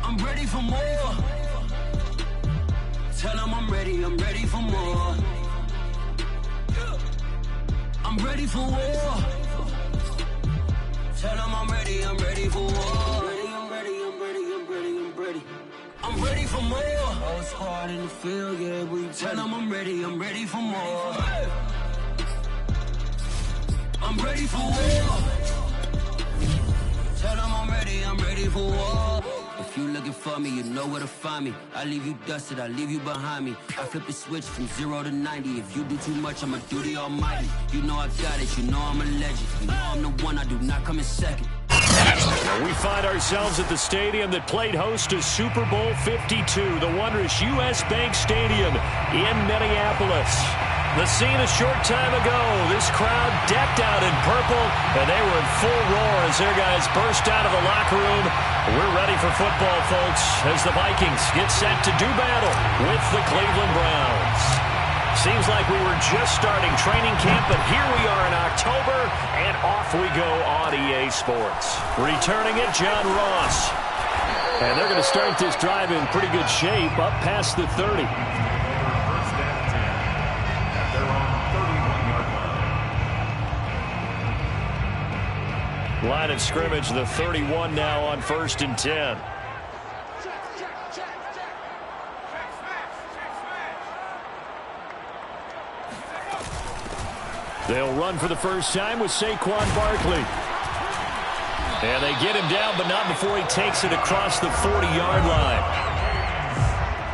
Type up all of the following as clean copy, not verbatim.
I'm ready for more. Tell them I'm ready for more. I'm ready for war. Tell them I'm ready for war. I'm ready for more. Whole squad in the field, yeah, we tell them I'm ready for more. I'm ready for war. Tell them I'm ready for war. If you looking for me, you know where to find me. I leave you dusted, I leave you behind me. I flip the switch from 0 to 90. If you do too much, I'ma do the almighty. You know I got it, you know I'm a legend. You know I'm the one, I do not come in second. We find ourselves at the stadium that played host to Super Bowl 52, the wondrous U.S. Bank Stadium in Minneapolis. The scene a short time ago, this crowd decked out in purple, and they were in full roar as their guys burst out of the locker room. We're ready for football, folks, as the Vikings get set to do battle with the Cleveland Browns. Seems like we were just starting training camp, but here we are in October, and off we go on EA Sports. Returning it, John Ross. And they're going to start this drive in pretty good shape, up past the 30. Line of scrimmage, the 31 now on 1st and 10. They'll run for the first time with Saquon Barkley. And they get him down, but not before he takes it across the 40-yard line.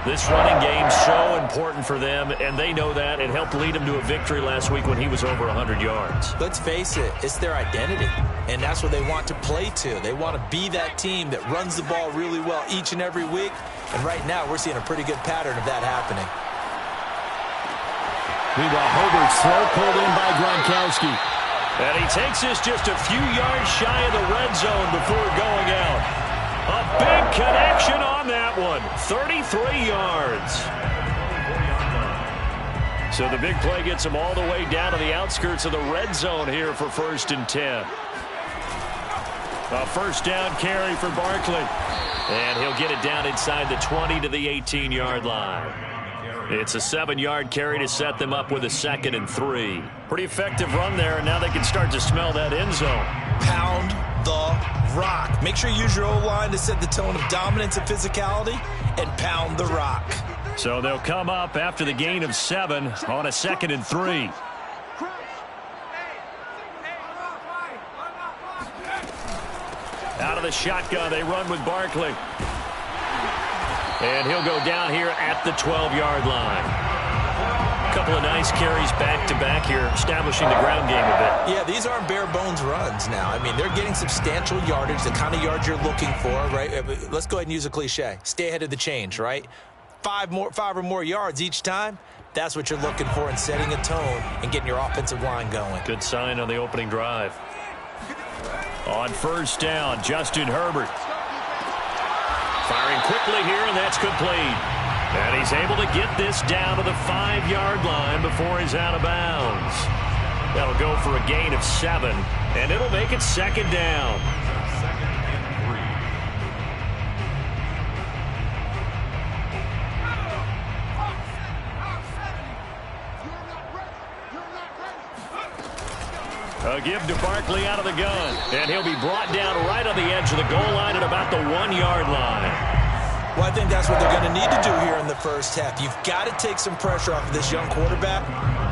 This running game's so important for them, and they know that. It helped lead them to a victory last week when he was over 100 yards. Let's face it, it's their identity, and that's what they want to play to. They want to be that team that runs the ball really well each and every week, and right now we're seeing a pretty good pattern of that happening. Meanwhile, Herbert's throw pulled in by Gronkowski. And he takes this just a few yards shy of the red zone before going out. A big connection on that one. 33 yards. So the big play gets him all the way down to the outskirts of the red zone here for 1st and 10. A first down carry for Barkley. And he'll get it down inside the 20 to the 18-yard line. It's a 7-yard carry to set them up with a 2nd and 3. Pretty effective run there, and now they can start to smell that end zone. Pound the rock. Make sure you use your O-line to set the tone of dominance and physicality, and pound the rock. So they'll come up after the gain of 7 on a 2nd and 3. Out of the shotgun, they run with Barkley. And he'll go down here at the 12-yard line. A couple of nice carries back-to-back here, establishing the ground game a bit. Yeah, these aren't bare-bones runs now. I mean, they're getting substantial yardage, the kind of yards you're looking for, right? Let's go ahead and use a cliche. Stay ahead of the change, right? 5 or more yards each time, that's what you're looking for in setting a tone and getting your offensive line going. Good sign on the opening drive. On first down, Justin Herbert. Firing quickly here, and that's complete. And he's able to get this down to the 5-yard line before he's out of bounds. That'll go for a gain of 7, and it'll make it 2nd down. A give to Barkley out of the gun. And he'll be brought down right on the edge of the goal line at about the 1-yard line. Well, I think that's what they're going to need to do here in the first half. You've got to take some pressure off of this young quarterback,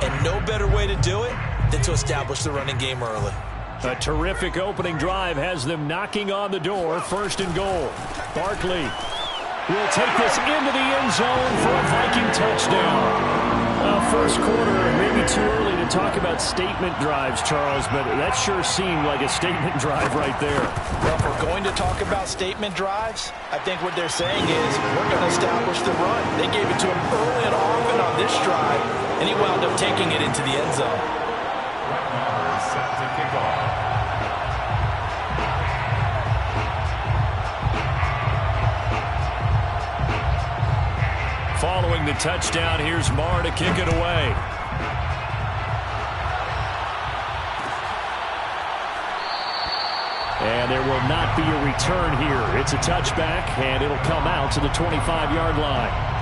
and no better way to do it than to establish the running game early. A terrific opening drive has them knocking on the door. 1st and goal. Barkley will take this into the end zone for a Viking touchdown. First quarter, maybe too early to talk about statement drives, Charles, but that sure seemed like a statement drive right there. Well, if we're going to talk about statement drives, I think what they're saying is we're going to establish the run. They gave it to him early and often on this drive, and he wound up taking it into the end zone. Set to kick off. Following the touchdown, here's Marr to kick it away. And there will not be a return here. It's a touchback, and it'll come out to the 25-yard line.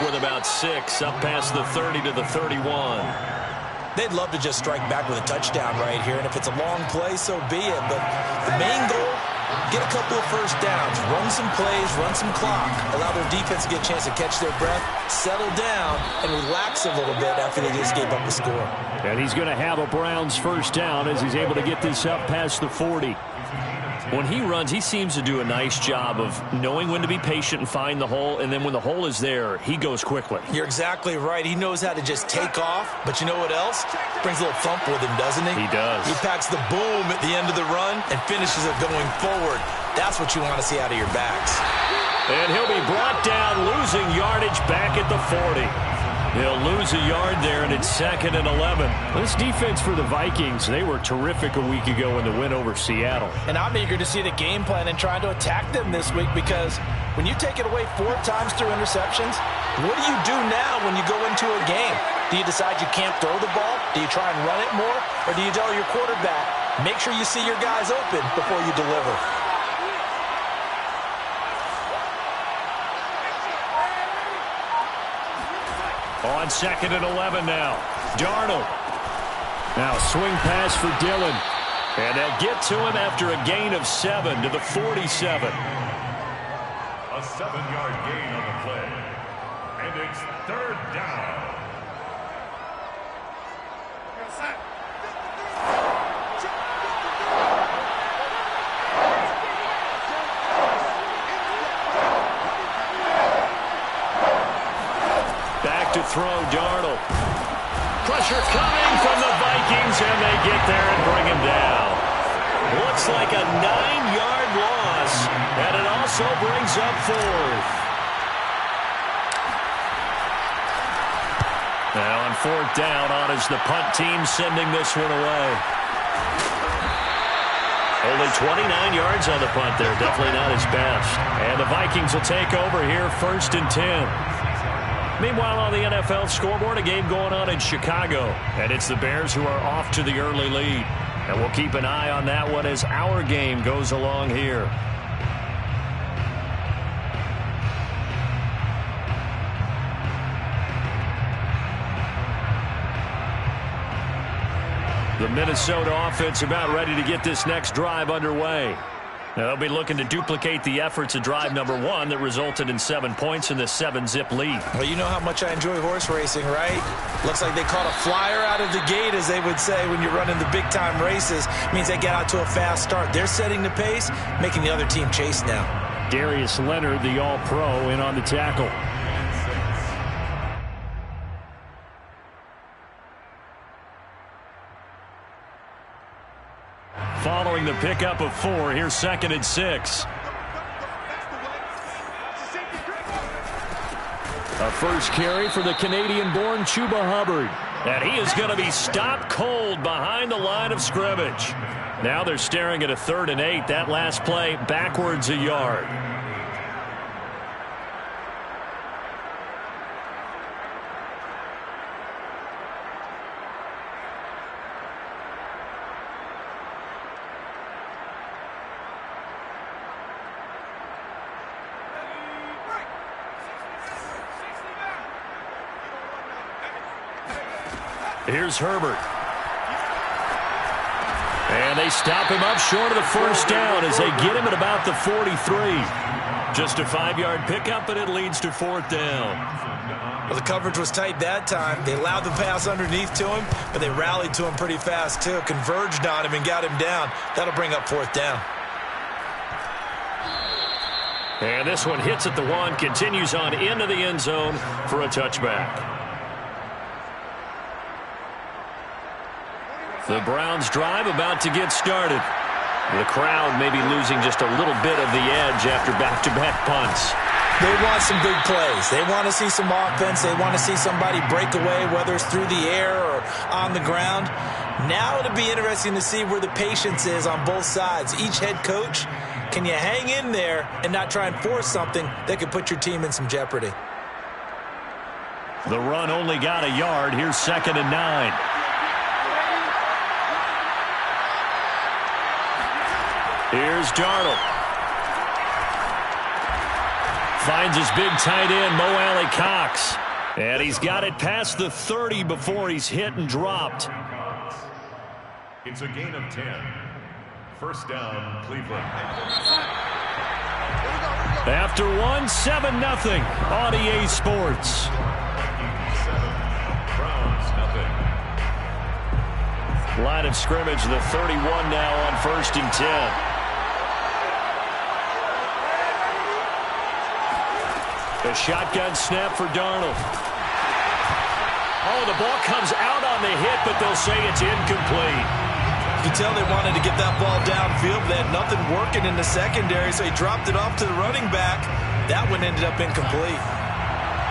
With about 6, up past the 30 to the 31. They'd love to just strike back with a touchdown right here, and if it's a long play, so be it. But the main goal, get a couple of first downs, run some plays, run some clock, allow their defense to get a chance to catch their breath, settle down, and relax a little bit after they just gave up a score. And he's going to have a Browns first down as he's able to get this up past the 40. When he runs, he seems to do a nice job of knowing when to be patient and find the hole, and then when the hole is there, he goes quickly. You're exactly right. He knows how to just take off, but you know what else? Brings a little thump with him, doesn't he? He does. He packs the boom at the end of the run and finishes it going forward. That's what you want to see out of your backs. And he'll be brought down, losing yardage back at the 40. They'll lose a yard there, and it's 2nd and 11. This defense for the Vikings, they were terrific a week ago in the win over Seattle. And I'm eager to see the game plan and trying to attack them this week, because when you take it away 4 times through interceptions, what do you do now when you go into a game? Do you decide you can't throw the ball? Do you try and run it more? Or do you tell your quarterback, make sure you see your guys open before you deliver? On 2nd and 11 now. Darnold. Now swing pass for Dillon. And they'll get to him after a gain of 7 to the 47. A 7-yard gain on the play. And it's 3rd down. To throw Darnold. Pressure coming from the Vikings, and they get there and bring him down. Looks like a 9-yard loss, and it also brings up 4th. Now on 4th down, on is the punt team sending this one away. Only 29 yards on the punt there, definitely not his best. And the Vikings will take over here, 1st and 10. Meanwhile, on the NFL scoreboard, a game going on in Chicago. And it's the Bears who are off to the early lead. And we'll keep an eye on that one as our game goes along here. The Minnesota offense about ready to get this next drive underway. Now, they'll be looking to duplicate the efforts of drive number 1 that resulted in 7 points in the 7-zip lead. Well, you know how much I enjoy horse racing, right? Looks like they caught a flyer out of the gate, as they would say when you're running the big-time races. It means they get out to a fast start. They're setting the pace, making the other team chase now. Darius Leonard, the all-pro, in on the tackle. Following the pickup of 4, here's 2nd and 6. A first carry for the Canadian-born Chuba Hubbard. And he is going to be stopped cold behind the line of scrimmage. Now they're staring at a 3rd and 8. That last play backwards a yard. Here's Herbert. And they stop him up short of the first down as they get him at about the 43. Just a 5-yard pickup, and it leads to 4th down. Well, the coverage was tight that time. They allowed the pass underneath to him, but they rallied to him pretty fast, too. Converged on him and got him down. That'll bring up 4th down. And this one hits at the 1, continues on into the end zone for a touchback. The Browns drive about to get started. The crowd maybe losing just a little bit of the edge after back-to-back punts. They want some big plays. They want to see some offense. They want to see somebody break away, whether it's through the air or on the ground. Now it'll be interesting to see where the patience is on both sides. Each head coach, can you hang in there and not try and force something that could put your team in some jeopardy? The run only got a yard. Here's 2nd and 9. Here's Darnold. Finds his big tight end, Mo Alley-Cox. And he's got it past the 30 before he's hit and dropped. It's a gain of 10. First down, Cleveland. After one, 7-0 on EA Sports. Browns, nothing. Line of scrimmage, the 31 now on 1st and 10. A shotgun snap for Darnold. Oh, the ball comes out on the hit, but they'll say it's incomplete. You can tell they wanted to get that ball downfield. They had nothing working in the secondary, so he dropped it off to the running back. That one ended up incomplete.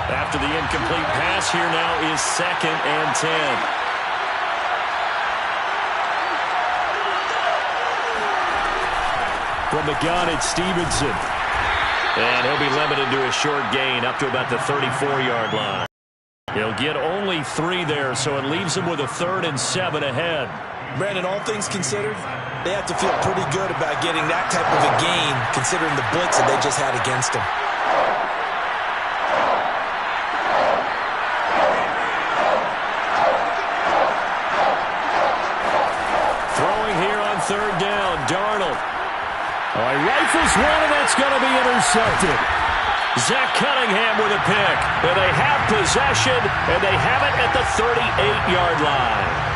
After the incomplete pass, here now is 2nd and 10. From the gun, it's Stevenson. And he'll be limited to a short gain up to about the 34-yard line. He'll get only 3 there, so it leaves him with a 3rd and 7 ahead. Brandon, all things considered, they have to feel pretty good about getting that type of a gain, considering the blitz that they just had against them. Throwing here on 3rd down, Darnold. Oh, he rifles one, and that's going to be intercepted. Zach Cunningham with a pick. And they have possession, and they have it at the 38-yard line.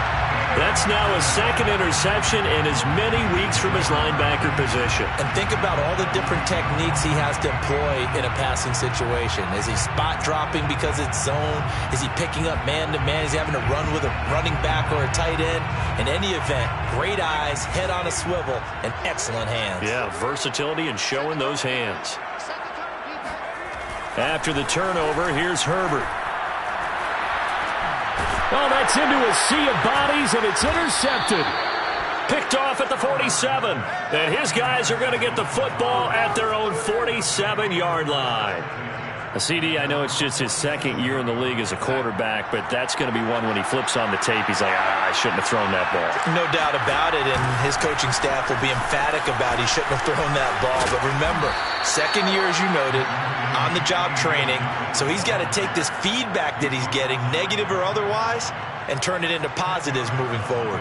That's now his 2nd interception in as many weeks from his linebacker position. And think about all the different techniques he has to employ in a passing situation. Is he spot dropping because it's zone? Is he picking up man-to-man? Is he having to run with a running back or a tight end? In any event, great eyes, head on a swivel, and excellent hands. Yeah, versatility and showing those hands. After the turnover, here's Herbert. Oh, that's into a sea of bodies, and it's intercepted. Picked off at the 47. And his guys are going to get the football at their own 47-yard line. CD, I know it's just his 2nd year in the league as a quarterback, but that's going to be one when he flips on the tape. He's like, I shouldn't have thrown that ball. No doubt about it, and his coaching staff will be emphatic about he shouldn't have thrown that ball. But remember, 2nd year, as you noted, on-the-job training, so he's got to take this feedback that he's getting, negative or otherwise, and turn it into positives moving forward.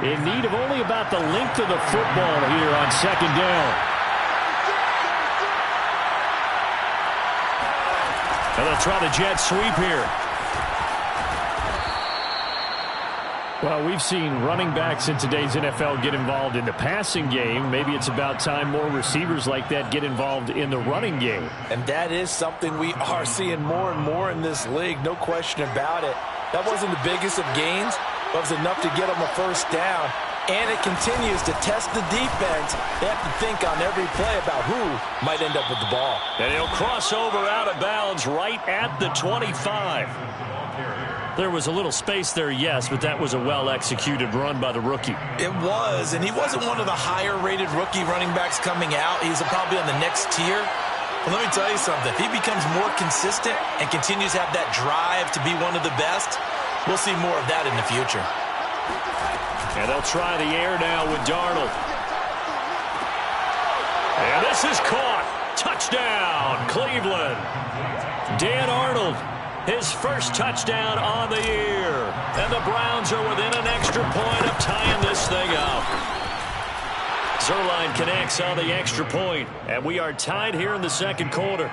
In need of only about the length of the football here on 2nd down. And they'll try the jet sweep here. Well, we've seen running backs in today's NFL get involved in the passing game. Maybe it's about time more receivers like that get involved in the running game. And that is something we are seeing more and more in this league, no question about it. That wasn't the biggest of gains, but it was enough to get them a 1st down. And it continues to test the defense. They have to think on every play about who might end up with the ball. And he'll cross over out of bounds right at the 25. There was a little space there, yes, but that was a well-executed run by the rookie. It was, and he wasn't one of the higher-rated rookie running backs coming out. He's probably on the next tier. But let me tell you something. If he becomes more consistent and continues to have that drive to be one of the best, we'll see more of that in the future. And they'll try the air now with Darnold. And this is caught. Touchdown, Cleveland. Dan Arnold, his first touchdown on the year. And the Browns are within an extra point of tying this thing up. Zerline connects on the extra point, and we are tied here in the 2nd quarter.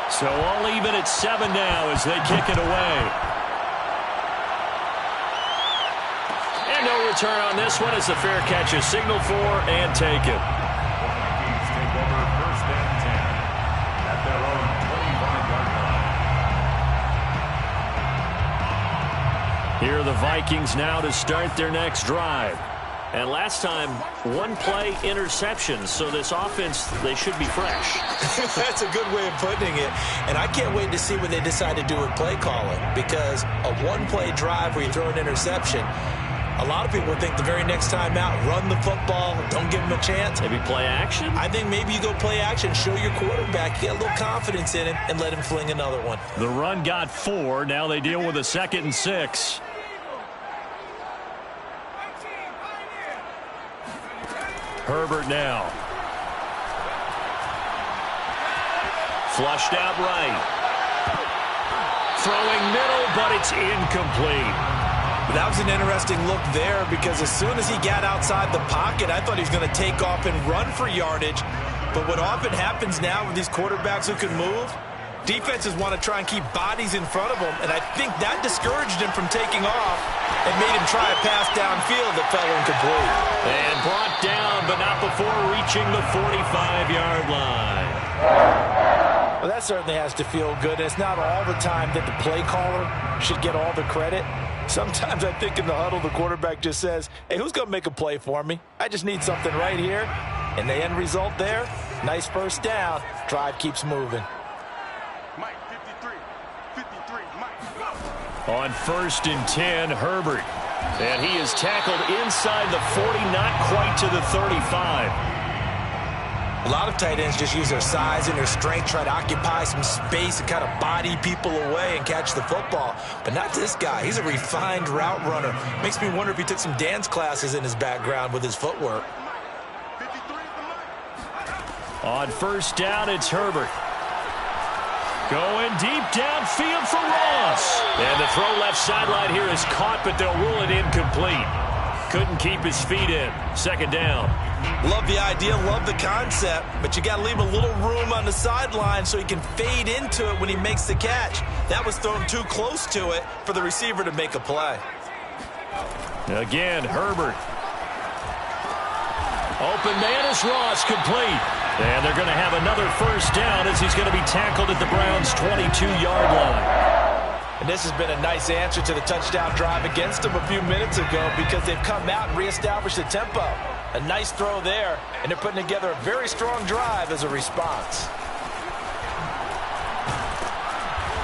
So all even at 7 now as they kick it away. No return on this one as the fair catch is signaled for and taken. Take over 1st and 10 at their own 25-yard Here are the Vikings now to start their next drive. And last time, one-play interception. So this offense, they should be fresh. That's a good way of putting it. And I can't wait to see what they decide to do with play calling. Because a one-play drive where you throw an interception, a lot of people think the very next time out, run the football, don't give them a chance. Maybe play action? I think maybe you go play action, show your quarterback, get a little confidence in him, and let him fling another one. The run got 4. Now they deal with a 2nd and 6. Herbert now. Flushed out right. Throwing middle, but it's incomplete. That was an interesting look there because as soon as he got outside the pocket, I thought he was going to take off and run for yardage. But what often happens now with these quarterbacks who can move, defenses want to try and keep bodies in front of them, and I think that discouraged him from taking off and made him try a pass downfield that fell incomplete. And brought down, but not before reaching the 45-yard line. Well, that certainly has to feel good. It's not all the time that the play caller should get all the credit. Sometimes I think in the huddle, the quarterback just says, hey, who's going to make a play for me? I just need something right here. And the end result there, nice first down. Drive keeps moving. Mike, 53, Mike. On 1st and 10, Herbert. And he is tackled inside the 40, not quite to the 35. A lot of tight ends just use their size and their strength, try to occupy some space and kind of body people away and catch the football. But not this guy. He's a refined route runner. Makes me wonder if he took some dance classes in his background with his footwork. On 1st down, it's Herbert. Going deep downfield for Ross. And the throw left sideline here is caught, but they'll rule it incomplete. Couldn't keep his feet in. 2nd down. Love the idea, love the concept, but you got to leave a little room on the sideline so he can fade into it when he makes the catch. That was thrown too close to it for the receiver to make a play. Again, Herbert. Open man is Ross, complete. And they're going to have another 1st down as he's going to be tackled at the Browns' 22-yard line. And this has been a nice answer to the touchdown drive against them a few minutes ago because they've come out and reestablished the tempo. A nice throw there, and they're putting together a very strong drive as a response.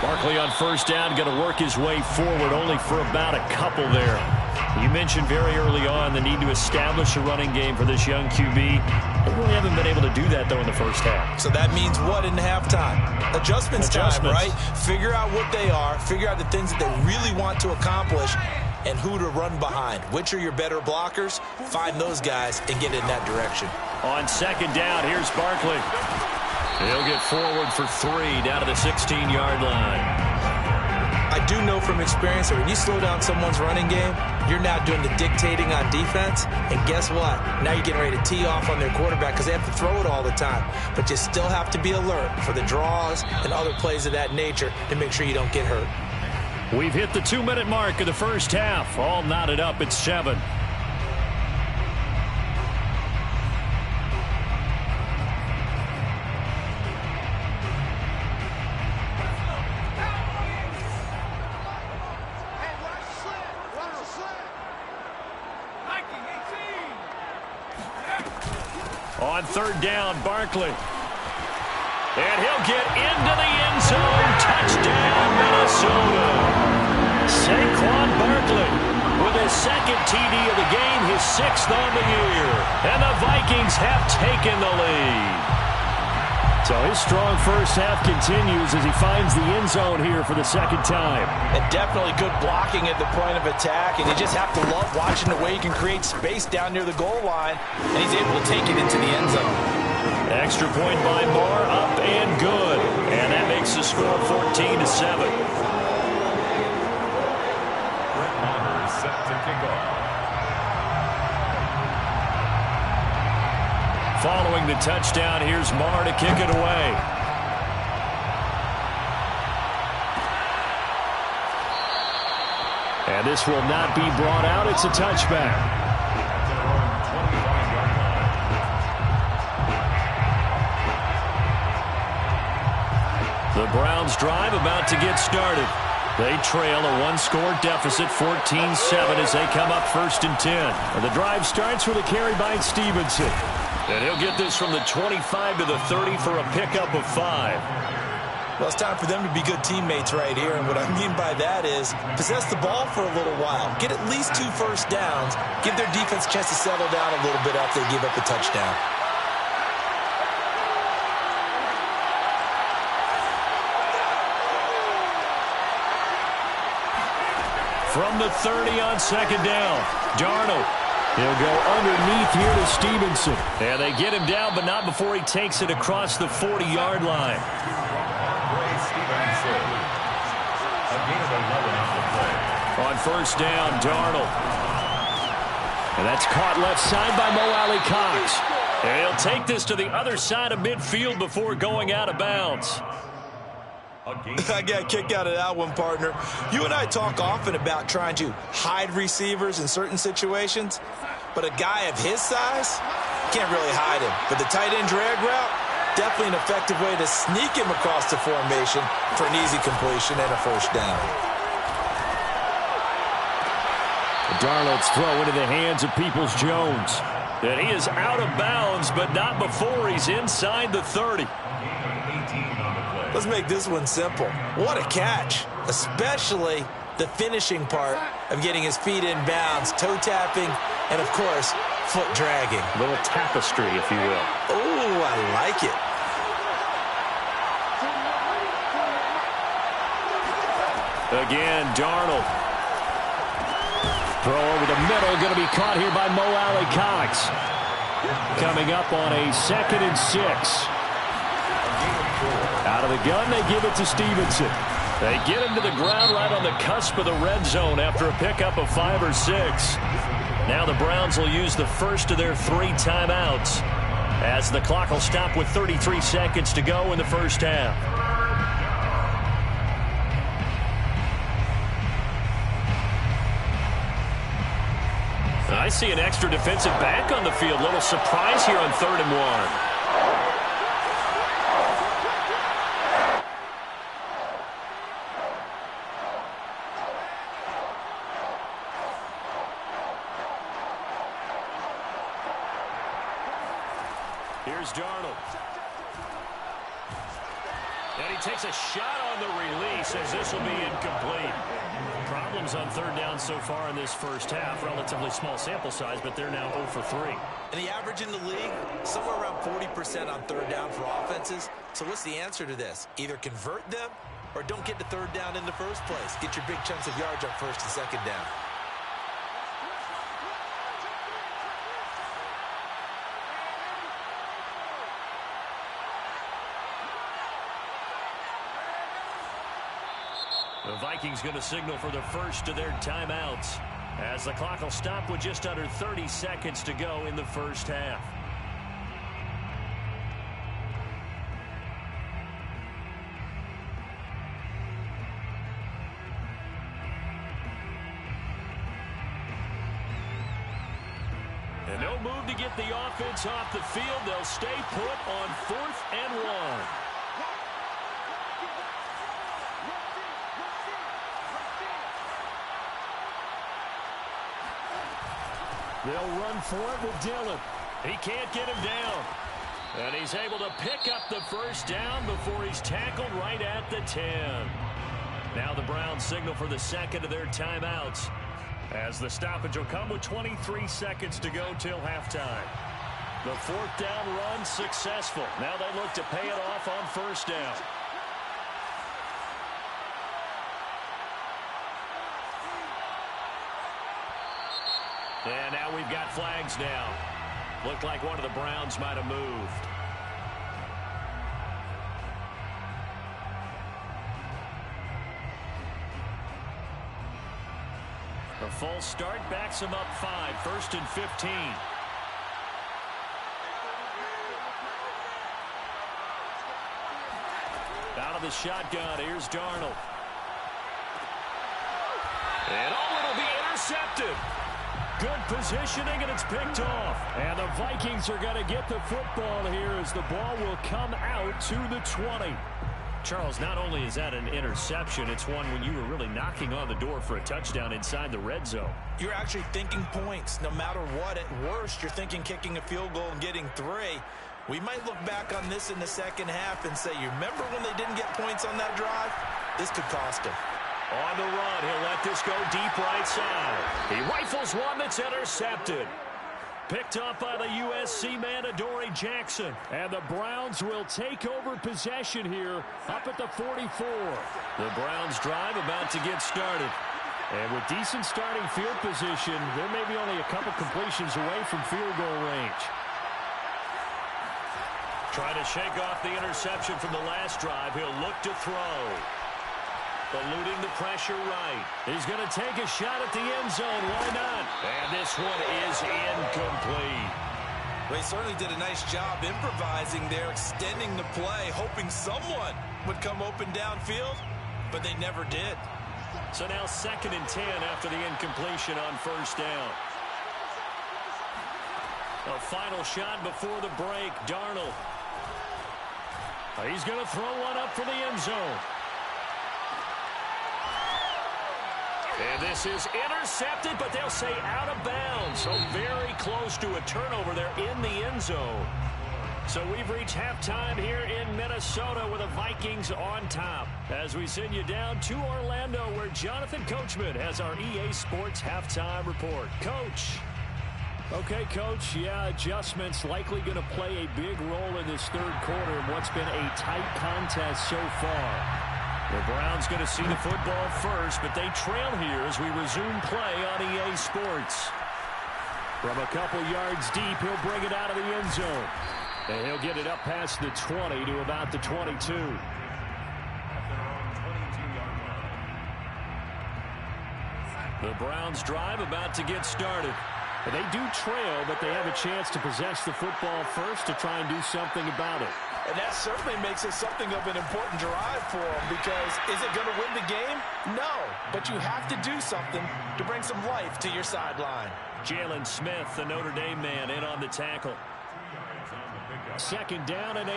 Barkley on 1st down, going to work his way forward only for about a couple there. You mentioned very early on the need to establish a running game for this young QB. They really haven't been able to do that, though, in the first half. So that means what in halftime? Adjustments time, right? Figure out what they are, figure out the things that they really want to accomplish, and who to run behind. Which are your better blockers? Find those guys and get in that direction. On 2nd down, here's Barkley. He'll get forward for 3 down to the 16-yard line. I do know from experience that when you slow down someone's running game, you're now doing the dictating on defense. And guess what? Now you're getting ready to tee off on their quarterback because they have to throw it all the time. But you still have to be alert for the draws and other plays of that nature to make sure you don't get hurt. We've hit the 2-minute mark of the first half. All knotted up at 7. On 3rd down, Barkley. And he'll get into the end zone. Touchdown, Minnesota. Saquon Barkley with his 2nd TD of the game, his 6th on the year. And the Vikings have taken the lead. So his strong first half continues as he finds the end zone here for the 2nd time. And definitely good blocking at the point of attack. And you just have to love watching the way he can create space down near the goal line. And he's able to take it into the end zone. Extra point by Moore, up and good. And that makes the score 14-7. Set to kick off. Following the touchdown, here's Marr to kick it away. And this will not be brought out. It's a touchback. The Browns drive about to get started. They trail a one-score deficit, 14-7, as they come up 1st and 10. And the drive starts with a carry by Stevenson. And he'll get this from the 25 to the 30 for a pickup of 5. Well, it's time for them to be good teammates right here. And what I mean by that is possess the ball for a little while. Get at least 2 first downs. Give their defense a chance to settle down a little bit after they give up a touchdown. From the 30 on 2nd down, Darnold. He'll go underneath here to Stevenson. And they get him down, but not before he takes it across the 40-yard line. On 1st down, Darnold. And that's caught left side by Mo Alley Cox. And he'll take this to the other side of midfield before going out of bounds. I got a kick out of that one, partner. You and I talk often about trying to hide receivers in certain situations, but a guy of his size can't really hide him. But the tight end drag route, definitely an effective way to sneak him across the formation for an easy completion and a 1st down. Darnold's throw into the hands of Peoples-Jones. And he is out of bounds, but not before he's inside the 30. Let's make this one simple. What a catch, especially the finishing part of getting his feet in bounds, toe tapping, and of course, foot dragging. A little tapestry, if you will. Oh, I like it. Again, Darnold. Throw over the middle, going to be caught here by Mo Alley Cox. Coming up on a 2nd and 6. Out of the gun, they give it to Stevenson. They get him to the ground right on the cusp of the red zone after a pickup of 5 or 6. Now the Browns will use the first of their 3 timeouts as the clock will stop with 33 seconds to go in the 1st half. I see an extra defensive back on the field. Little surprise here on 3rd and 1. Here's Darnold. And he takes a shot on the release as this will be incomplete. Problems on 3rd down so far in this 1st half. Relatively small sample size, but they're now 0 for 3. And the average in the league, somewhere around 40% on 3rd down for offenses. So what's the answer to this? Either convert them or don't get to 3rd down in the first place. Get your big chunks of yards on 1st and 2nd down. The Vikings going to signal for the first of their timeouts as the clock will stop with just under 30 seconds to go in the 1st half. And no move to get the offense off the field. They'll stay put on 4th and 1. They'll run for it with Dillon. He can't get him down. And he's able to pick up the 1st down before he's tackled right at the 10. Now the Browns signal for the 2nd of their timeouts as the stoppage will come with 23 seconds to go till halftime. The 4th down run successful. Now they look to pay it off on 1st down. And now we've got flags down. Looked like one of the Browns might have moved. A false start backs him up 5, 1st and 15. Out of the shotgun, here's Darnold. And it'll be intercepted. Good positioning, and it's picked off. And the Vikings are going to get the football here as the ball will come out to the 20. Charles, not only is that an interception, it's one when you were really knocking on the door for a touchdown inside the red zone. You're actually thinking points no matter what. At worst, you're thinking kicking a field goal and getting 3. We might look back on this in the second half and say, you remember when they didn't get points on that drive? This could cost him. On the run, he'll let this go deep right side. He rifles one that's intercepted. Picked up by the USC man, Adoree Jackson. And the Browns will take over possession here up at the 44. The Browns drive about to get started. And with decent starting field position, there may be only a couple completions away from field goal range. Trying to shake off the interception from the last drive. He'll look to throw. Eluding the pressure right. He's going to take a shot at the end zone. Why not? And this one is incomplete. They certainly did a nice job improvising there, extending the play, hoping someone would come open downfield, but they never did. So now 2nd and 10 after the incompletion on first down. A final shot before the break. Darnold. He's going to throw one up for the end zone. And this is intercepted, but they'll say out of bounds. So very close to a turnover there in the end zone. So we've reached halftime here in Minnesota with the Vikings on top. As we send you down to Orlando, where Jonathan Coachman has our EA Sports halftime report. Coach. Okay, Coach, yeah, adjustments likely going to play a big role in this third quarter in what's been a tight contest so far. The Browns going to see the football first, but they trail here as we resume play on EA Sports. From a couple yards deep, he'll bring it out of the end zone. And he'll get it up past the 20 to about the 22. The Browns drive about to get started. They do trail, but they have a chance to possess the football first to try and do something about it. And that certainly makes it something of an important drive for them, because is it going to win the game? No, but you have to do something to bring some life to your sideline. Jalen Smith, the Notre Dame man, in on the tackle. 2nd down and 8.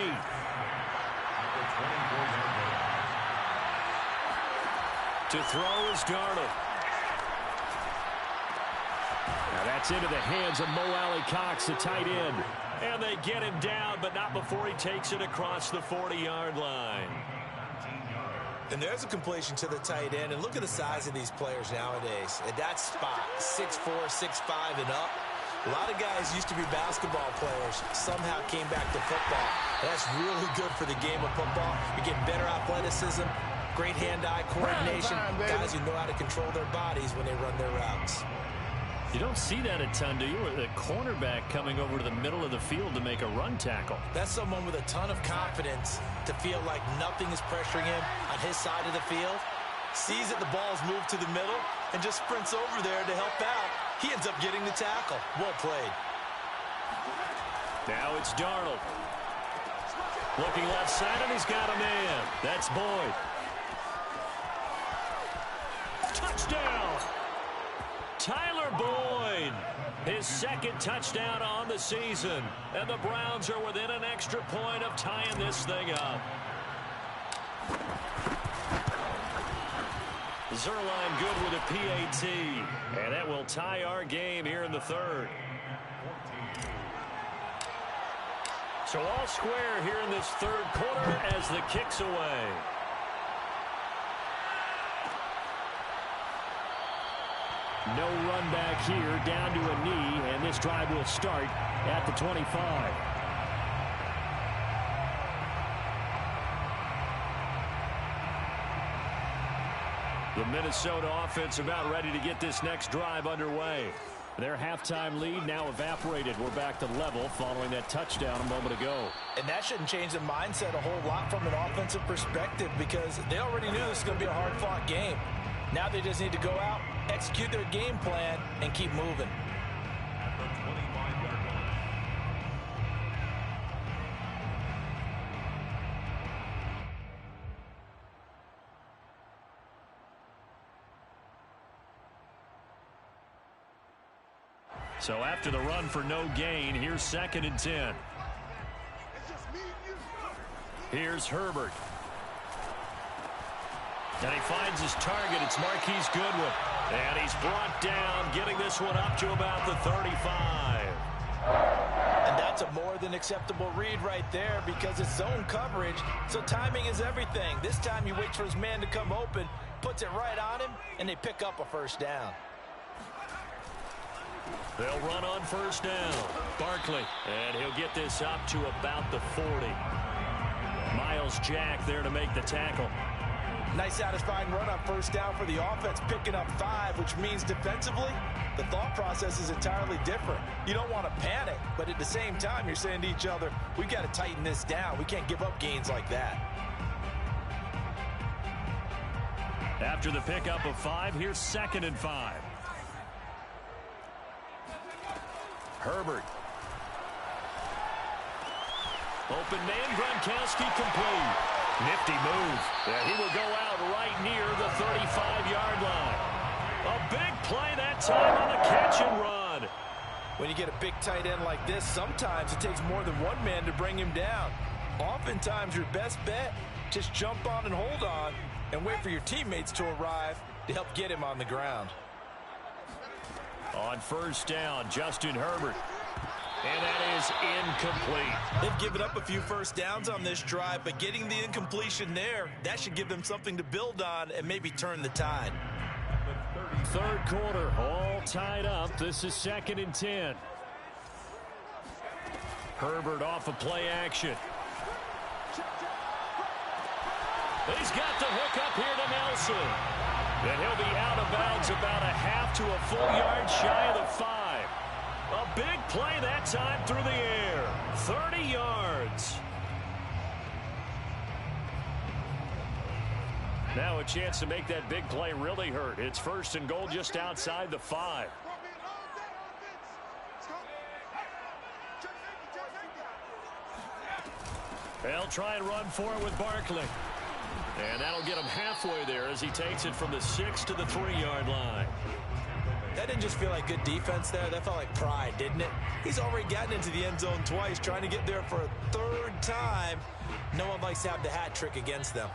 To throw is Darnold. Now that's into the hands of Mo Alley-Cox, the tight end. And they get him down, but not before he takes it across the 40-yard line. And there's a completion to the tight end. And look at the size of these players nowadays. At that spot, 6'4", 6'5", and up. A lot of guys used to be basketball players, somehow came back to football. That's really good for the game of football. You're getting better athleticism, great hand-eye coordination, guys who know how to control their bodies when they run their routes. You don't see that a ton, do you? The cornerback coming over to the middle of the field to make a run tackle. That's someone with a ton of confidence to feel like nothing is pressuring him on his side of the field. Sees that the ball's moved to the middle and just sprints over there to help out. He ends up getting the tackle. Well played. Now it's Darnold. Looking left side, and he's got a man. That's Boyd. Touchdown! Tyler Boyd, his 2nd touchdown on the season. And the Browns are within an extra point of tying this thing up. Zerline good with a PAT. And that will tie our game here in the 3rd. So all square here in this 3rd quarter as the kick's away. No run back here, down to a knee, and this drive will start at the 25. The Minnesota offense about ready to get this next drive underway. Their halftime lead now evaporated. We're back to level following that touchdown a moment ago. And that shouldn't change the mindset a whole lot from an offensive perspective, because they already knew this was going to be a hard-fought game. Now they just need to go out, execute their game plan, and keep moving. So after the run for no gain, here's 2nd and 10. Here's Herbert. And he finds his target. It's Marquise Goodwin. And he's brought down, getting this one up to about the 35. And that's a more than acceptable read right there because it's zone coverage, so timing is everything. This time he waits for his man to come open, puts it right on him, and they pick up a first down. They'll run on first down. Barkley, and he'll get this up to about the 40. Miles Jack there to make the tackle. Nice satisfying run on first down for the offense, picking up 5, which means defensively, the thought process is entirely different. You don't want to panic, but at the same time, you're saying to each other, we've got to tighten this down. We can't give up gains like that. After the pickup of 5, here's 2nd and 5. Herbert. Open man, Gronkowski complete. Nifty move. Yeah, he will go out right near the 35-yard line. A big play that time on the catch and run. When you get a big tight end like this, sometimes it takes more than one man to bring him down. Oftentimes, your best bet, just jump on and hold on and wait for your teammates to arrive to help get him on the ground. On first down, Justin Herbert. And that is incomplete. They've given up a few first downs on this drive, but getting the incompletion there, that should give them something to build on and maybe turn the tide. Third quarter, all tied up. This is 2nd and 10. Herbert off of play action. He's got the hook up here to Nelson. And he'll be out of bounds about a half to a full yard shy of the 5. A big play that time through the air. 30 yards. Now a chance to make that big play really hurt. It's 1st and goal just outside the 5. They'll try and run for it with Barkley. And that'll get him halfway there as he takes it from the 6 to the 3-yard line. That didn't just feel like good defense there. That felt like pride, didn't it? He's already gotten into the end zone twice, trying to get there for a 3rd time. No one likes to have the hat trick against them.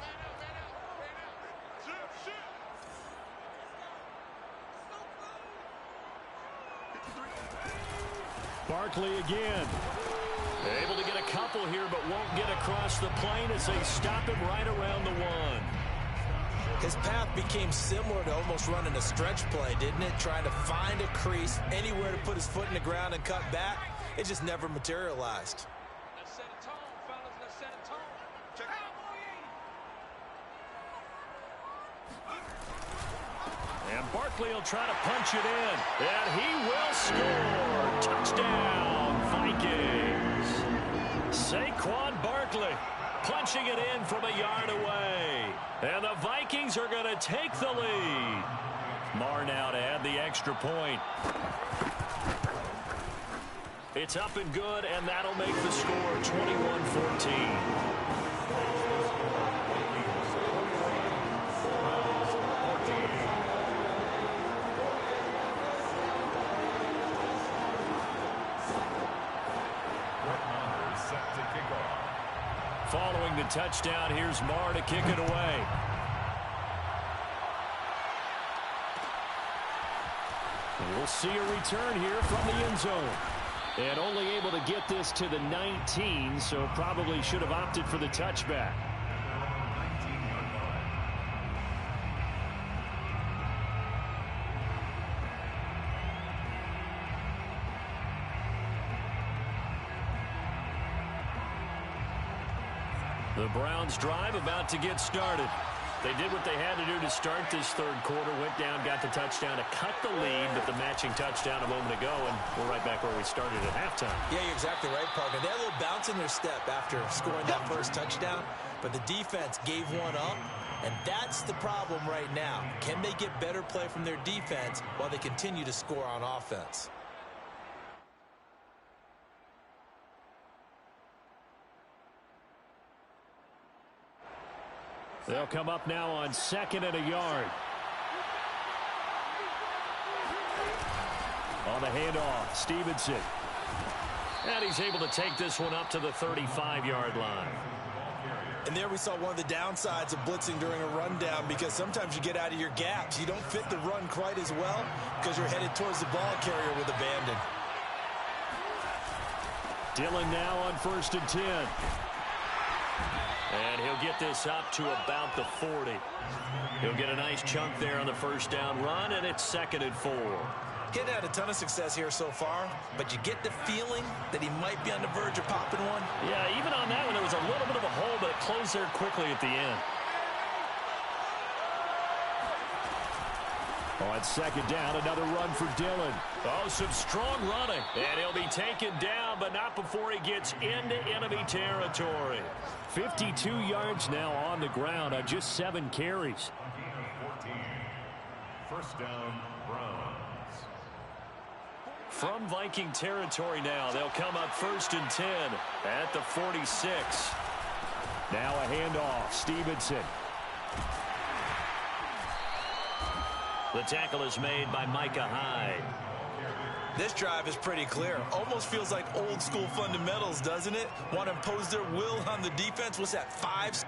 Barkley again. Able to get a couple here, but won't get across the plane as they stop him right around the 1. His path became similar to almost running a stretch play, didn't it? Trying to find a crease, anywhere to put his foot in the ground and cut back. It just never materialized. Let's set a tone, fellas. Let's set a tone. Check out. And Barkley will try to punch it in. And he will score. Touchdown, Vikings. Saquon Barkley punching it in from a yard away. And the Vikings are going to take the lead. Marr now to add the extra point. It's up and good, and that'll make the score 21-14. Following the touchdown, here's Marr to kick it away. We'll see a return here from the end zone. And only able to get this to the 19, so probably should have opted for the touchback. The Browns drive about to get started. They did what they had to do to start this third quarter. Went down, got the touchdown to cut the lead, but the matching touchdown a moment ago, and we're right back where we started at halftime. Yeah, you're exactly right, Parker. They had a little bounce in their step after scoring that first touchdown, but the defense gave one up, and that's the problem right now. Can they get better play from their defense while they continue to score on offense? They'll come up now on 2nd and a yard. On the handoff, Stevenson. And he's able to take this one up to the 35-yard line. And there we saw one of the downsides of blitzing during a rundown, because sometimes you get out of your gaps. You don't fit the run quite as well because you're headed towards the ball carrier with abandon. Dillon now on 1st and 10. And he'll get this up to about the 40. He'll get a nice chunk there on the first down run, and it's 2nd and 4. He hadn't had a ton of success here so far, but you get the feeling that he might be on the verge of popping one. Yeah, even on that one, there was a little bit of a hole, but it closed there quickly at the end. On 2nd down, another run for Dillon. Oh, some strong running. And he'll be taken down, but not before he gets into enemy territory. 52 yards now on the ground on just 7 carries. 14. First down, Browns. From Viking territory now, they'll come up 1st and 10 at the 46. Now a handoff, Stevenson. The tackle is made by Micah Hyde. This drive is pretty clear. Almost feels like old school fundamentals, doesn't it? Want to impose their will on the defense. What's that, 5?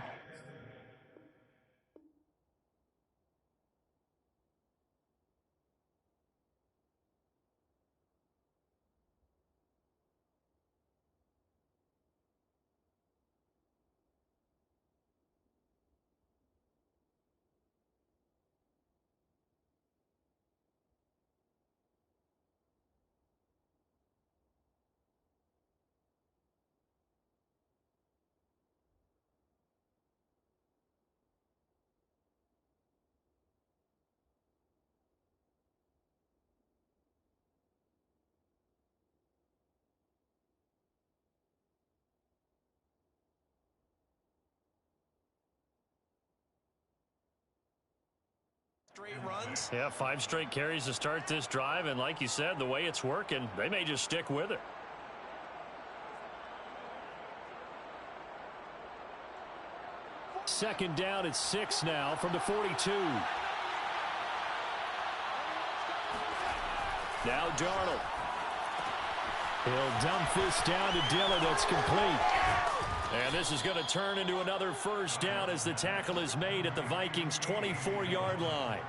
Straight runs. Yeah, 5 straight carries to start this drive, and like you said, the way it's working, they may just stick with it. Second down at 6 now from the 42. Now Darnold. He'll dump this down to Dillon. That's complete. And this is going to turn into another first down as the tackle is made at the Vikings' 24-yard line.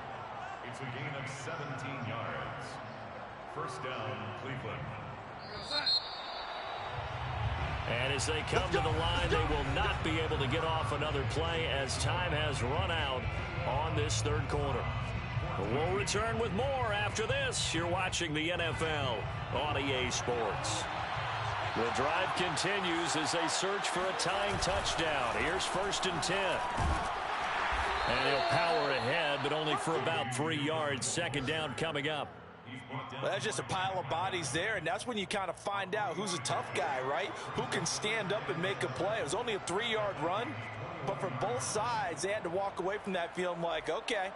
It's a gain of 17 yards. First down, Cleveland. And as they come to the line, they will not be able to get off another play as time has run out on this 3rd quarter. We'll return with more after this. You're watching the NFL on EA Sports. The drive continues as they search for a tying touchdown. Here's 1st and 10. And he'll power ahead, but only for about 3 yards. 2nd down coming up. Well, that's just a pile of bodies there, and that's when you kind of find out who's a tough guy, right? Who can stand up and make a play. It was only a 3-yard run, but for both sides, they had to walk away from that feeling like, okay,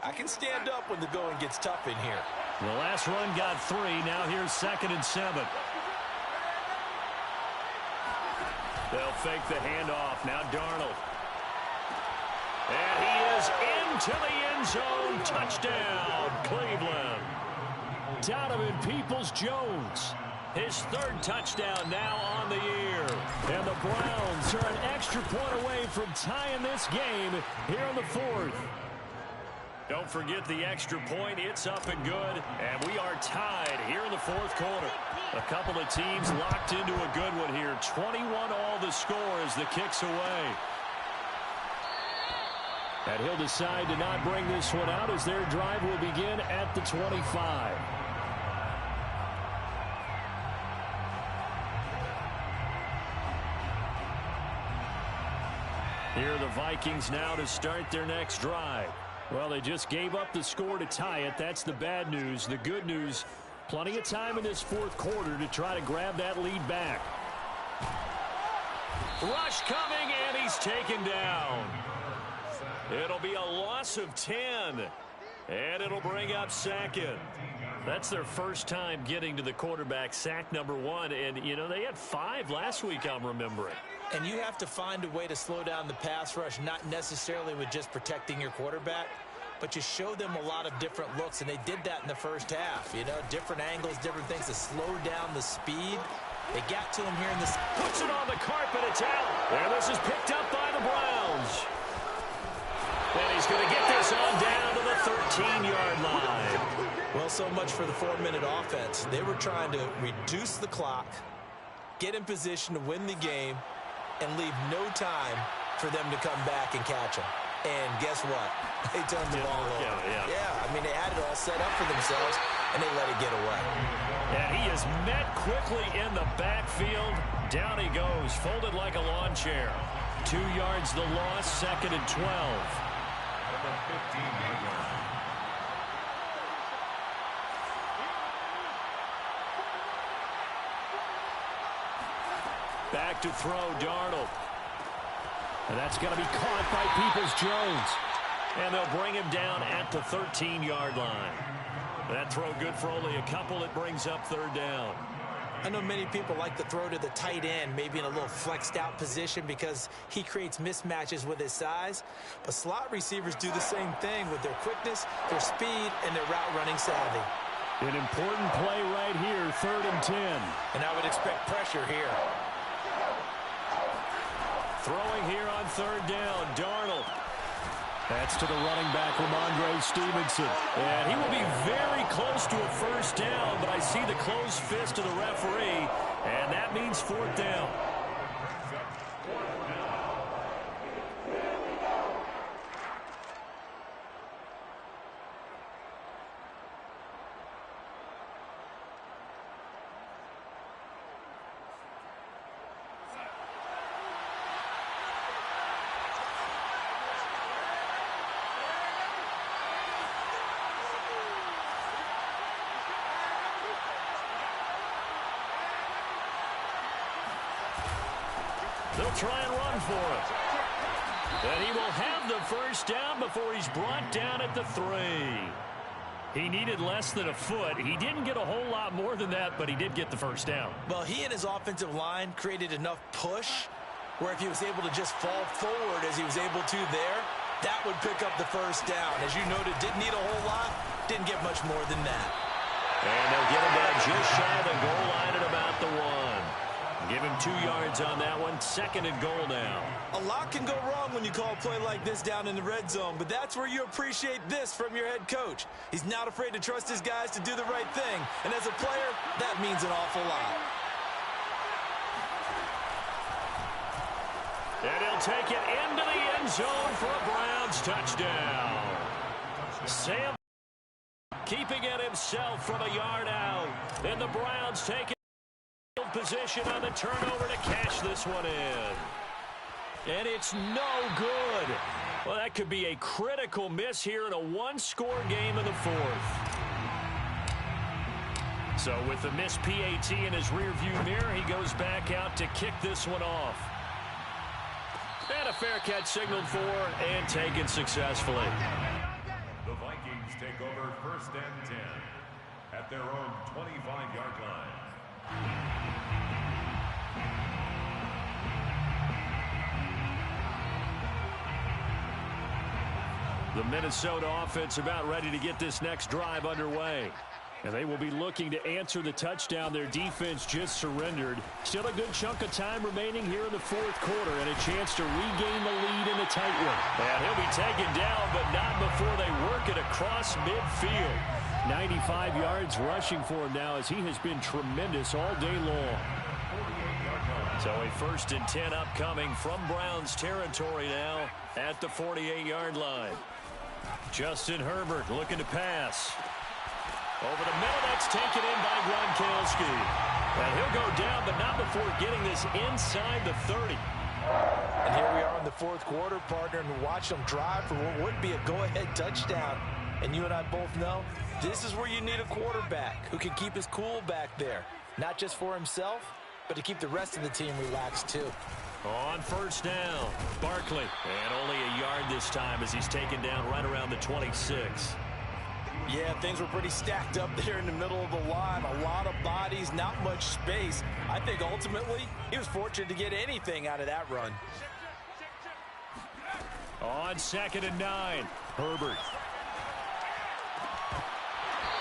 I can stand up when the going gets tough in here. The last run got 3. Now here's 2nd and 7. They'll fake the handoff. Now Darnold. And he is into the end zone. Touchdown, Cleveland. Donovan Peoples-Jones. His 3rd touchdown now on the year. And the Browns are an extra point away from tying this game here in the 4th. Don't forget the extra point. It's up and good. And we are tied here in the 4th quarter. A couple of teams locked into a good one here. 21 all the score as the kick's away. And he'll decide to not bring this one out as their drive will begin at the 25. Here are the Vikings now to start their next drive. Well, they just gave up the score to tie it. That's the bad news. The good news, plenty of time in this 4th quarter to try to grab that lead back. Rush coming, and he's taken down. It'll be a loss of 10, and it'll bring up 2nd. That's their first time getting to the quarterback, sack number 1, and, you know, they had 5 last week, I'm remembering. And you have to find a way to slow down the pass rush, not necessarily with just protecting your quarterback, but you show them a lot of different looks, and they did that in the first half. You know, different angles, different things to slow down the speed. They got to him here in this. Puts it on the carpet. It's out. And this is picked up by the Browns. And he's going to get this on down to the 13-yard line. Well, so much for the 4-minute offense. They were trying to reduce the clock, get in position to win the game, and leave no time for them to come back and catch them. And guess what? They turned the ball over. Yeah, I mean, they had it all set up for themselves, and they let it get away. And he is met quickly in the backfield. Down he goes, folded like a lawn chair. 2 yards the loss, 2nd and 12. Back to throw, Darnold. And that's going to be caught by Peoples-Jones. And they'll bring him down at the 13-yard line. That throw good for only a couple. It brings up 3rd down. I know many people like to throw to the tight end, maybe in a little flexed out position because he creates mismatches with his size. But slot receivers do the same thing with their quickness, their speed, and their route running savvy. An important play right here, 3rd and 10. And I would expect pressure here. Throwing here on 3rd down, Darnold. That's to the running back, Ramondre Stevenson. And he will be very close to a 1st down, but I see the closed fist of the referee, and that means 4th down. They'll try and run for it. And he will have the 1st down before he's brought down at the 3. He needed less than a foot. He didn't get a whole lot more than that, but he did get the 1st down. Well, he and his offensive line created enough push where if he was able to just fall forward as he was able to there, that would pick up the 1st down. As you noted, didn't need a whole lot, didn't get much more than that. And they'll get him down just shy of the goal line at about the 1. Give him 2 yards on that one. 2nd and goal now. A lot can go wrong when you call a play like this down in the red zone, but that's where you appreciate this from your head coach. He's not afraid to trust his guys to do the right thing, and as a player, that means an awful lot. And he'll take it into the end zone for a Browns touchdown. Sam keeping it himself from a yard out. And the Browns take it. Position on the turnover to cash this one in. And it's no good. Well, that could be a critical miss here in a 1-score game in the 4th. So with the missed PAT in his rearview mirror, he goes back out to kick this one off. And a fair catch signaled for and taken successfully. The Vikings take over 1st and 10 at their own 25-yard line. The Minnesota offense about ready to get this next drive underway. And they will be looking to answer the touchdown their defense just surrendered. Still a good chunk of time remaining here in the 4th quarter and a chance to regain the lead in a tight one. And he'll be taken down, but not before they work it across midfield. 95 yards rushing for him now as he has been tremendous all day long. So a 1st and 10 upcoming from Browns territory now at the 48-yard line. Justin Herbert looking to pass. Over the middle, that's taken in by Gronkowski. And he'll go down, but not before getting this inside the 30. And here we are in the 4th quarter, partner, and watch them drive for what would be a go-ahead touchdown. And you and I both know this is where you need a quarterback who can keep his cool back there. Not just for himself, but to keep the rest of the team relaxed too. On 1st down, Barkley. And only a yard this time as he's taken down right around the 26. Yeah, things were pretty stacked up there in the middle of the line. A lot of bodies, not much space. I think ultimately he was fortunate to get anything out of that run. On 2nd and 9, Herbert.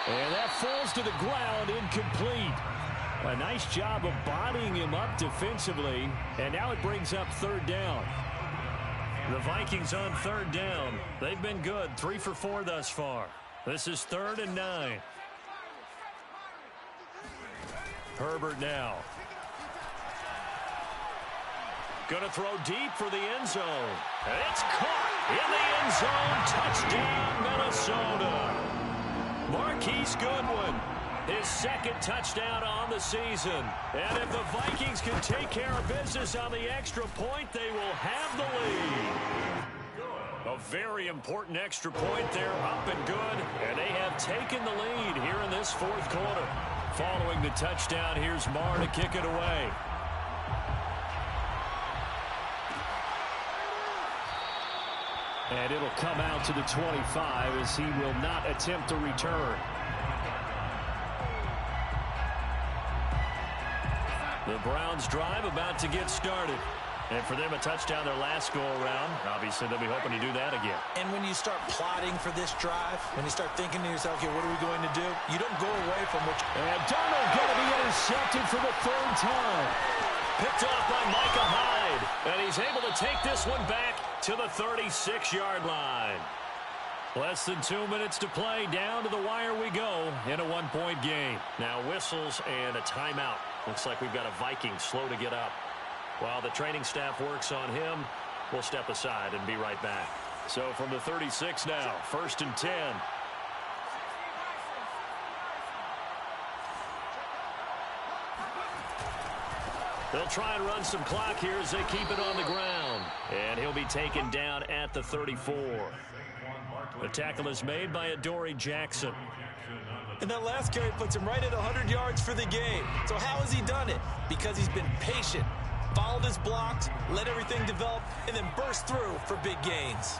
And that falls to the ground, incomplete. A nice job of bodying him up defensively, and now it brings up third down. The Vikings on third down. They've been good, 3 for 4 thus far. This is 3rd and 9. Herbert now. Going to throw deep for the end zone. It's caught in the end zone. Touchdown, Minnesota. Marquise Goodwin, his 2nd touchdown on the season. And if the Vikings can take care of business on the extra point, they will have the lead. A very important extra point there, up and good. And they have taken the lead here in this 4th quarter. Following the touchdown, here's Marr to kick it away. And it'll come out to the 25 as he will not attempt to return. The Browns drive about to get started. And for them, a touchdown their last go-around. Obviously, they'll be hoping to do that again. And when you start plotting for this drive, when you start thinking to yourself, okay, what are we going to do? You don't go away from what And Darnold going to be intercepted for the 3rd time. Picked off by Micah Hyde. And he's able to take this one back to the 36-yard line. Less than 2 minutes to play. Down to the wire we go in a 1-point game. Now whistles and a timeout. Looks like we've got a Viking slow to get up. While the training staff works on him, we'll step aside and be right back. So from the 36 now, 1st and 10. They'll try and run some clock here as they keep it on the ground. And he'll be taken down at the 34. The tackle is made by Adoree Jackson. And that last carry puts him right at 100 yards for the game. So how has he done it? Because he's been patient, followed his blocks, let everything develop, and then burst through for big gains.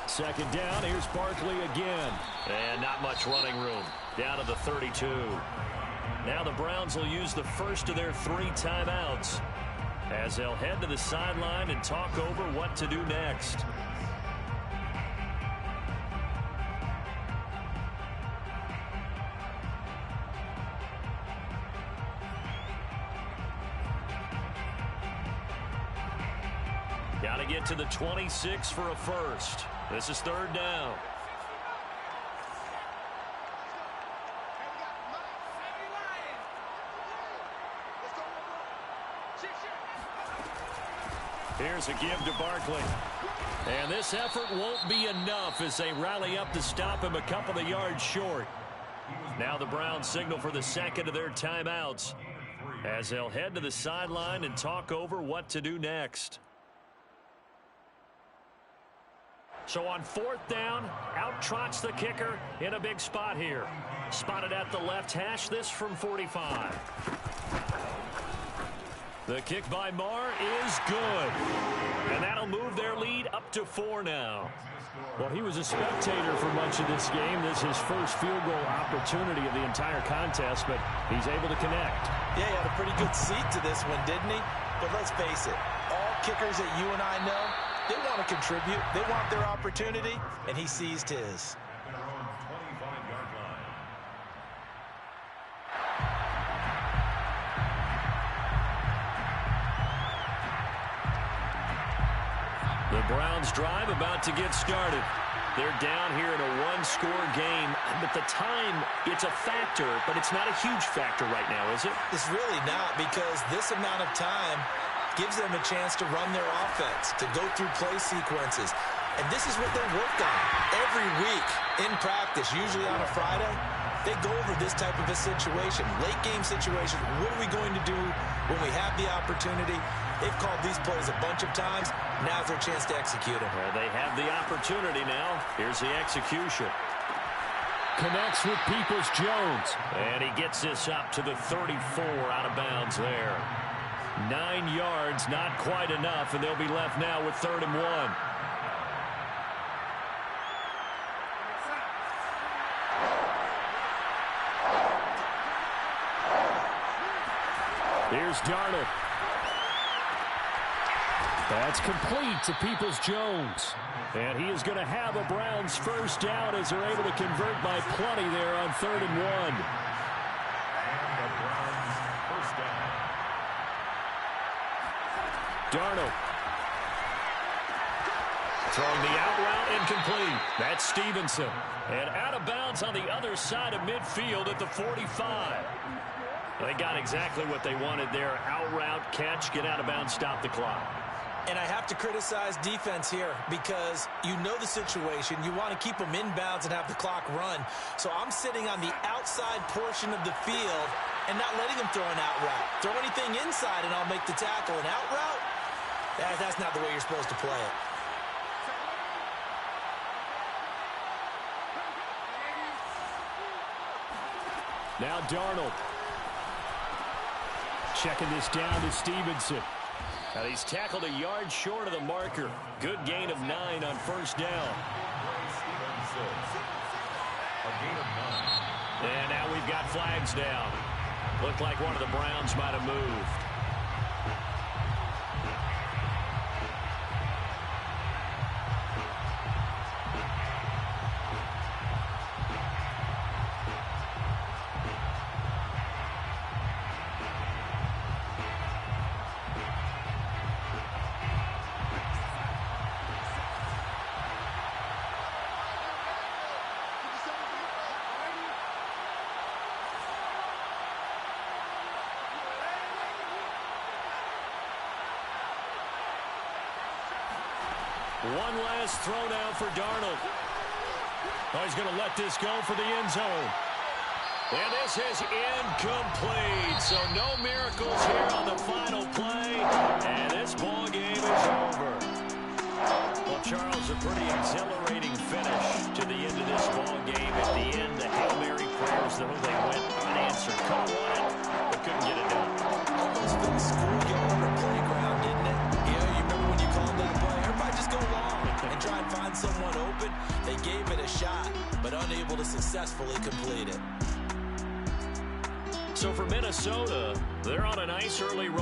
Second down, here's Barkley again. And not much running room. Down to the 32. Now the Browns will use the first of their 3 timeouts as they'll head to the sideline and talk over what to do next. Got to get to the 26 for a first. This is 3rd down. Here's a give to Barkley. And this effort won't be enough as they rally up to stop him a couple of yards short. Now the Browns signal for the 2nd of their timeouts as they'll head to the sideline and talk over what to do next. So on 4th down, out trots the kicker in a big spot here. Spotted at the left hash, this from 45. The kick by Marr is good. And that'll move their lead up to 4 now. Well, he was a spectator for much of this game. This is his first field goal opportunity of the entire contest, but he's able to connect. Yeah, he had a pretty good seat to this one, didn't he? But let's face it, all kickers that you and I know, they want to contribute. They want their opportunity, and he seized his. The Browns drive about to get started. They're down here in a 1-score game, but the time, it's a factor, but it's not a huge factor right now, is it? It's really not, because this amount of time gives them a chance to run their offense, to go through play sequences. And this is what they work on every week in practice, usually on a Friday. They go over this type of a situation, late game situation. What are we going to do when we have the opportunity? They've called these plays a bunch of times. Now's their chance to execute them. Well, they have the opportunity now. Here's the execution. Connects with Peoples-Jones. And he gets this up to the 34 out of bounds there. 9 yards, not quite enough, and they'll be left now with 3rd and 1. Here's Darnold. That's complete to Peoples-Jones. And he is going to have a Browns first down as they're able to convert by plenty there on 3rd and 1. And the Browns first down. Darnold. Throwing the out route incomplete. That's Stevenson. And out of bounds on the other side of midfield at the 45. They got exactly what they wanted there. Out route, catch, get out of bounds, stop the clock. And I have to criticize defense here because you know the situation. You want to keep them inbounds and have the clock run. So I'm sitting on the outside portion of the field and not letting them throw an out route. Throw anything inside and I'll make the tackle. An out route? That's not the way you're supposed to play it. Now Darnold. Checking this down to Stevenson. And he's tackled a yard short of the marker. Good gain of 9 on first down. And now we've got flags down. Looked like one of the Browns might have moved. One last throw now for Darnold. Oh, he's going to let this go for the end zone. And this is incomplete. So no miracles here on the final play. And this ball game is over. Well, Charles, a pretty exhilarating finish to the end of this ball game. At the end, the Hail Mary prayers, though, they went unanswered. Could have won it, but couldn't get it done. Almost been schoolyard or playground, didn't it? Yeah, you remember when you called that play? Everybody just go long and try and find someone open. They gave it a shot, but unable to successfully complete it. So for Minnesota, they're on a nice early run.